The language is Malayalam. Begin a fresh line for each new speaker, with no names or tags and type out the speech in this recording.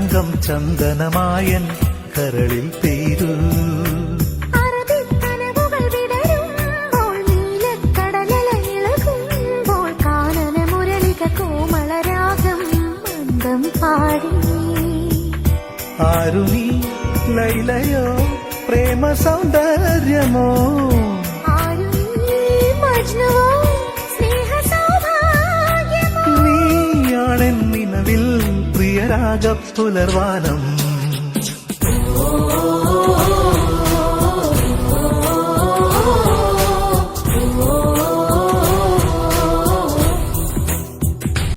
തരംഗം ചന്ദനമായൻ കരളിൽ പെയ്തു. ആരുമീ ലൈലയോ പ്രേമ സൗന്ദര്യമോ, നീയാണെൻ നിലവിൽ പ്രിയരാഗ പുലർവാനം.